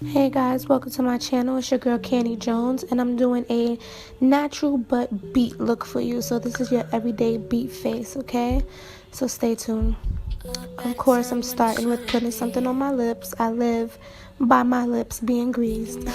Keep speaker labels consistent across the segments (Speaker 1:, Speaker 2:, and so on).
Speaker 1: Hey guys, welcome to my channel. It's your girl Candy Jones, and I'm doing a natural but beat look for you. So this is your everyday beat face, okay? So stay tuned. Of course, I'm starting with putting something on my lips. I live by my lips being greased.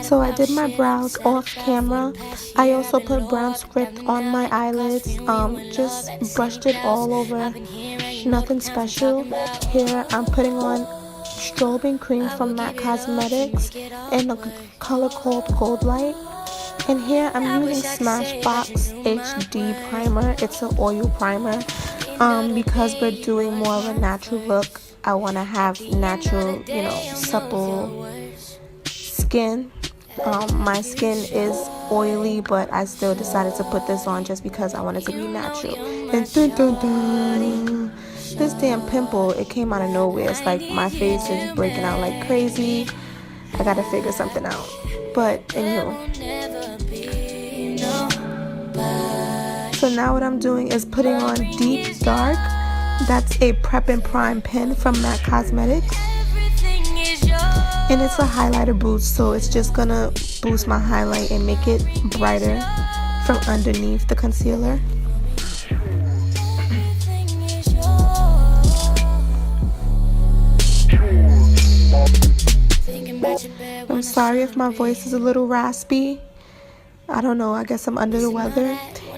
Speaker 1: So I did my brows off camera. I also put brown script on my eyelids. Just brushed it all over. Nothing special. Here I'm putting on strobing cream from MAC Cosmetics in a color called Gold Light. And here I'm using Smashbox HD primer. It's an oil primer. Because we're doing more of a natural look, I want to have natural, supple skin. My skin is oily, but I still decided to put this on just because I wanted to be natural. And dun, dun, dun, this damn pimple, it came out of nowhere. It's like my face is breaking out like crazy. I gotta figure something out. But anywho, so now what I'm doing is putting on Deep Dark. That's a prep and prime pen from MAC Cosmetics. And it's a highlighter boost, so it's just gonna boost my highlight and make it brighter from underneath the concealer. I'm sorry if my voice is a little raspy. I don't know, I guess I'm under the weather.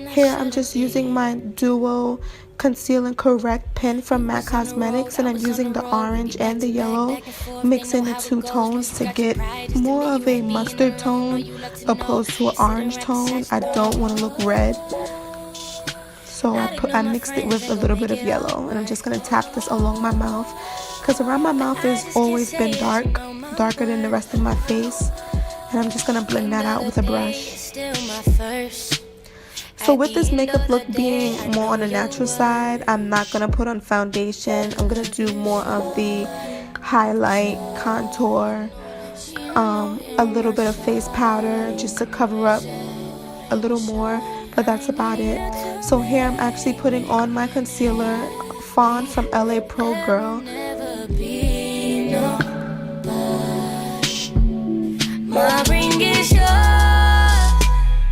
Speaker 1: Here I'm just using my Duo Conceal and Correct pen from MAC Cosmetics, and I'm using the orange and the yellow, mixing the two tones to get more of a mustard tone opposed to an orange tone. I don't want to look red, so I mixed it with a little bit of yellow, and I'm just going to tap this along my mouth because around my mouth has always been darker than the rest of my face, and I'm just going to blend that out with a brush. So with this makeup look being more on the natural side, I'm not going to put on foundation. I'm going to do more of the highlight, contour, a little bit of face powder just to cover up a little more, but that's about it. So here I'm actually putting on my concealer, Fawn from LA Pro Girl.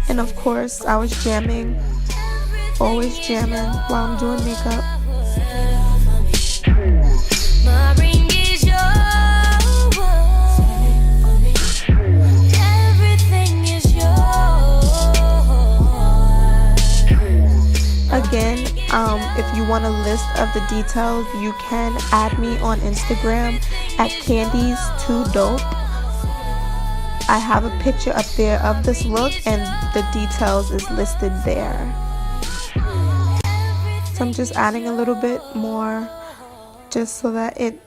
Speaker 1: And of course, I was jamming, always jamming while I'm doing makeup. Again, if you want a list of the details, you can add me on Instagram at Candy's2Dope. I have a picture up there of this look, and the details is listed there. So I'm just adding a little bit more just so that it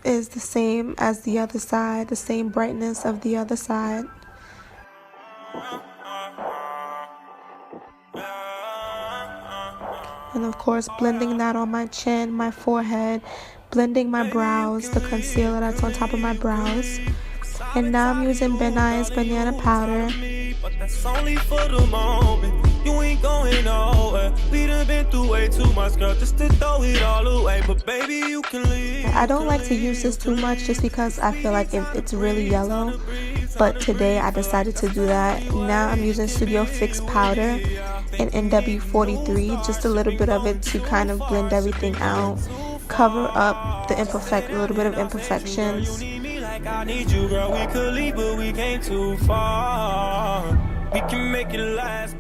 Speaker 1: is the same as the other side, the same brightness of the other side. And of course, blending that on my chin, my forehead, blending my brows, the concealer that's on top of my brows. And now I'm using MONDAYzz banana powder. But that's only for the moment. You ain't going nowhere. We done been through way too much, girl, just to throw it all away. But baby, you can leave. I don't like to use this too much just because I feel like it's really yellow. But today I decided to do that. Now I'm using Studio Fix powder in NW43, just a little bit of it to kind of blend everything out, cover up the little bit of imperfections. I need you, girl. We could leave, but we came too far. We can make it last.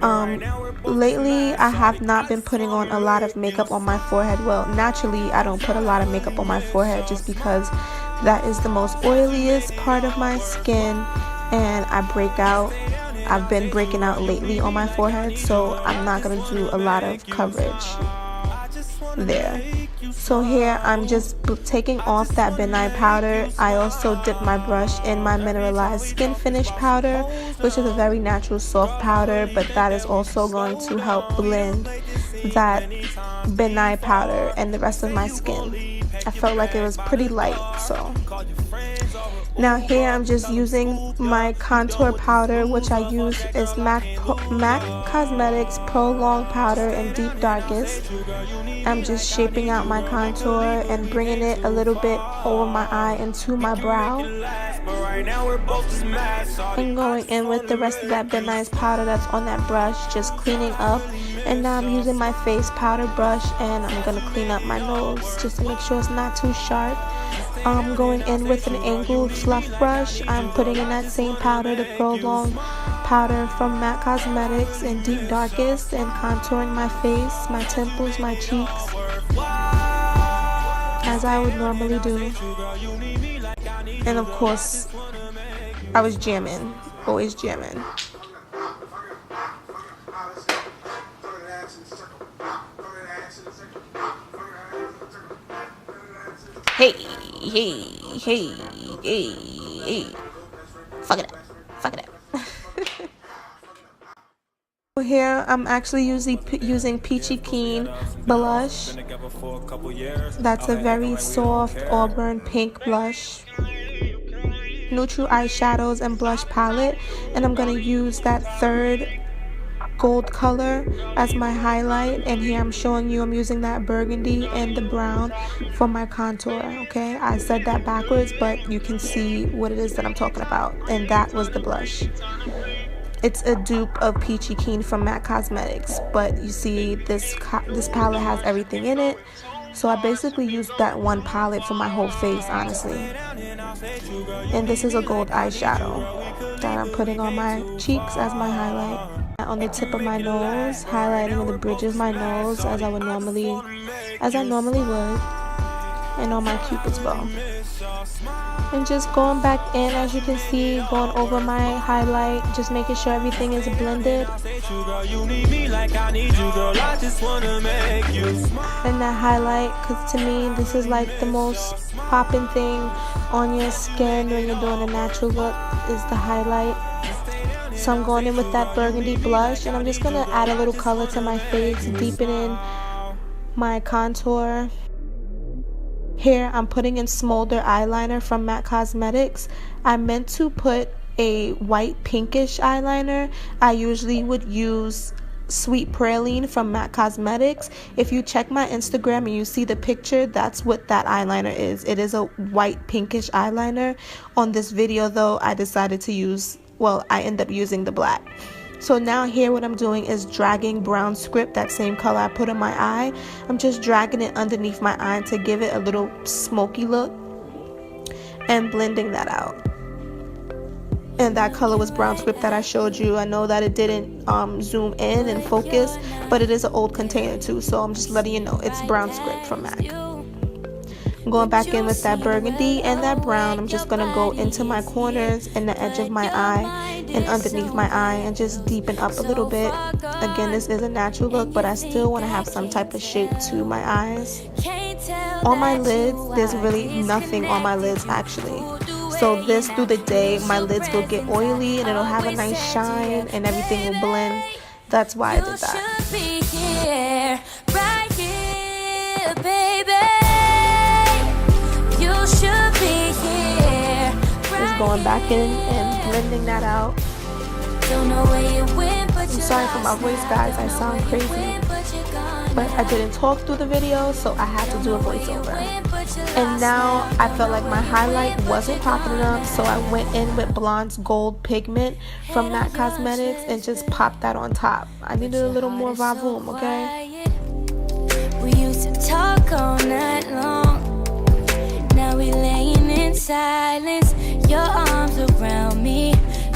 Speaker 1: Lately I have not been putting on a lot of makeup on my forehead. Well, naturally I don't put a lot of makeup on my forehead just because that is the most oiliest part of my skin, and I break out. I've been breaking out lately on my forehead, so I'm not gonna do a lot of coverage there. So here I'm just taking off that benign powder. I also dip my brush in my mineralized skin finish powder, which is a very natural soft powder, but that is also going to help blend that benign powder and the rest of my skin. I felt like it was pretty light, so. Now here I'm just using my contour powder, which I use is MAC Cosmetics Pro Long Powder in Deep Darkest. I'm just shaping out my contour and bringing it a little bit over my eye into my brow. And going in with the rest of that MONDAYzz powder that's on that brush, just cleaning up. And now I'm using my face powder brush and I'm going to clean up my nose just to make sure it's not too sharp. I'm going in with an angled fluff brush. I'm putting in that same powder, the Pro Long powder from MAC Cosmetics in Deep Darkest, and contouring my face, my temples, my cheeks, as I would normally do. And of course, I was jamming, always jamming. Hey, hey, hey, hey, hey. Fuck it up. Here I'm actually using Peachy Keen blush. That's a very soft auburn pink blush. Neutral eyeshadows and blush palette, and I'm gonna use that third gold color as my highlight. And here I'm showing you I'm using that burgundy and the brown for my contour. Okay, I said that backwards, but you can see what it is that I'm talking about, and that was the blush. It's a dupe of Peachy Keen from MAC Cosmetics, but you see this palette has everything in it, so I basically used that one palette for my whole face, honestly. And this is a gold eyeshadow that I'm putting on my cheeks as my highlight. On the tip of my nose, highlighting the bridge of my nose as I normally would, and on my cupid's bow. And just going back in, as you can see, going over my highlight, just making sure everything is blended. And that highlight, because to me this is like the most popping thing on your skin when you're doing a natural look, is the highlight. So I'm going in with that burgundy blush, and I'm just going to add a little color to my face, deepening my contour. Here I'm putting in Smolder eyeliner from MAC Cosmetics. I meant to put a white pinkish eyeliner. I usually would use Sweet Praline from MAC Cosmetics. If you check my Instagram and you see the picture, that's what that eyeliner is. It is a white pinkish eyeliner. On this video though, I decided to use, well, I end up using the black. So now here what I'm doing is dragging brown script, that same color I put in my eye. I'm just dragging it underneath my eye to give it a little smoky look and blending that out. And that color was brown script that I showed you. I know that it didn't zoom in and focus, but it is an old container too, so I'm just letting you know it's brown script from MAC. I'm going back in with that burgundy and that brown. I'm just going to go into my corners and the edge of my eye and underneath my eye and just deepen up a little bit. Again, this is a natural look, but I still want to have some type of shape to my eyes. On my lids, there's really nothing on my lids actually. So this through the day, my lids will get oily and it'll have a nice shine and everything will blend. That's why I did that. Just going back in and blending that out. I'm sorry for my voice, guys. I sound crazy, but I didn't talk through the video, so I had to do a voiceover. And now I felt like my highlight wasn't popping enough, so I went in with Blonde's Gold Pigment from MAC Cosmetics and just popped that on top. I needed a little more volume, okay?
Speaker 2: We used to talk all night long. Now we laying in silence, your arms around me,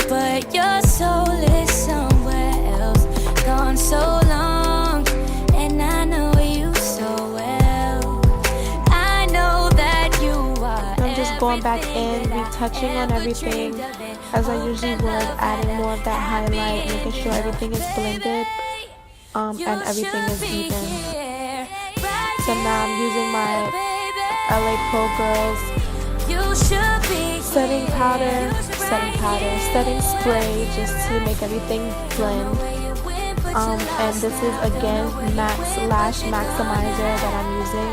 Speaker 2: but your soul is somewhere else, gone so long, and I know you so well. I know that you are.
Speaker 1: I'm just going back in, retouching on everything as I usually would, adding more of that highlight, making sure everything is blended and everything is even. So now I'm using my LA Pro Girls setting spray just to make everything blend. And this is again MAC's Lash Maximizer that I'm using.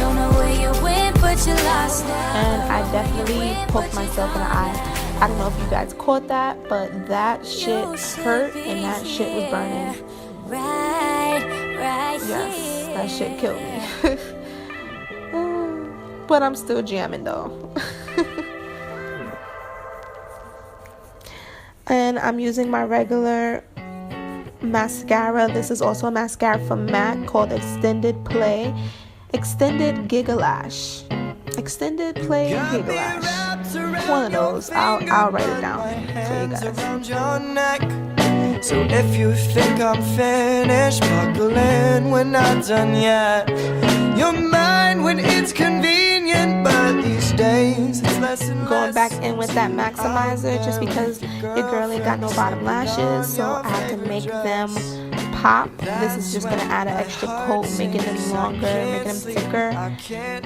Speaker 2: Don't know where you went, but but you lost now.
Speaker 1: And I definitely poked myself in the eye. I don't know if you guys caught that, but that shit hurt and that shit was burning. Yes, that shit killed me. But I'm still jamming though. And I'm using my regular mascara. This is also a mascara from MAC called Extended Play Giga Lash. Extended Play Giga Lash. One of those. I'll write it down for you guys.
Speaker 3: So if you think I'm finished, buckle in, we're not done yet. You're mine when it's convenient, but these days it's less and less.
Speaker 1: Going back in with that maximizer just because your girl ain't got no bottom lashes, so I have to make them pop. This is just going to add an extra coat, making them longer, making them thicker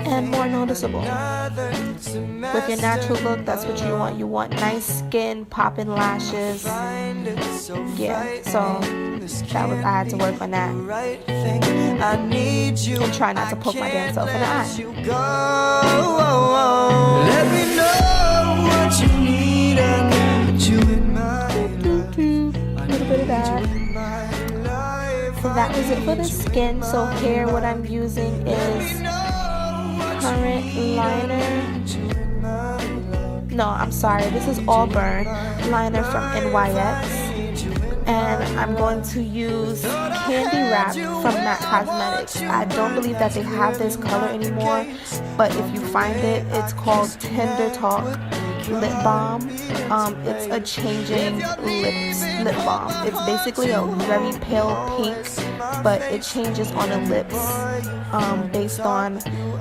Speaker 1: and more noticeable. With your natural look, that's what you want. You want nice skin, popping lashes. Yeah, so I had to work on that and try not to poke my damn self in the eye.
Speaker 3: Let me know what you need. I need you in my life.
Speaker 1: A little bit of that. So that was it for the skin. So here what I'm using is current liner. No, I'm sorry. This is Auburn liner from NYX. And I'm going to use Candy Wrap from MAC Cosmetics. I don't believe that they have this color anymore, but if you find it, it's called Tender Talk Lip Balm. It's a changing lip balm. It's basically a very pale pink, but it changes on the lips based on,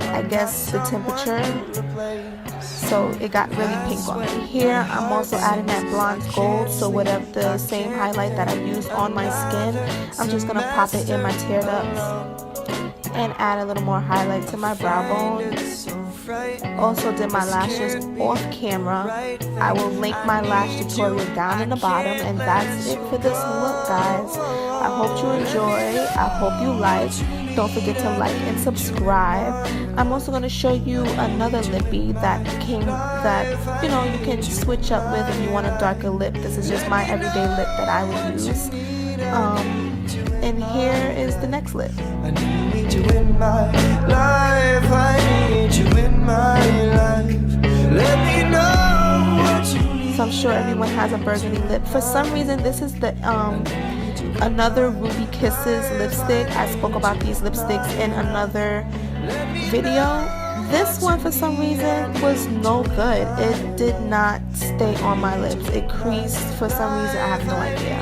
Speaker 1: I guess, the temperature. So it got really pink on me. Here I'm also adding that bronze gold, so whatever the same highlight that I used on my skin, I'm just gonna pop it in my tear ducts and add a little more highlight to my brow bone. Also did my lashes off camera. I will link my lash tutorial down in the bottom, and that's it for this look, guys. I hope you enjoy. I hope you like. Don't forget to like and subscribe. I'm also going to show you another lippy that you know, you can switch up with if you want a darker lip. This is just my everyday lip that I would use. And here is the next lip.
Speaker 3: I need you in my life. I need you in my life. Let me know what you need.
Speaker 1: So I'm sure everyone has a burgundy lip. For some reason, this is the another Ruby Kisses lipstick. I spoke about these lipsticks in another video. This one, for some reason, was no good. It did not stay on my lips. It creased for some reason. I have no idea.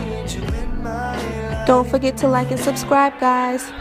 Speaker 1: Don't forget to like and subscribe, guys.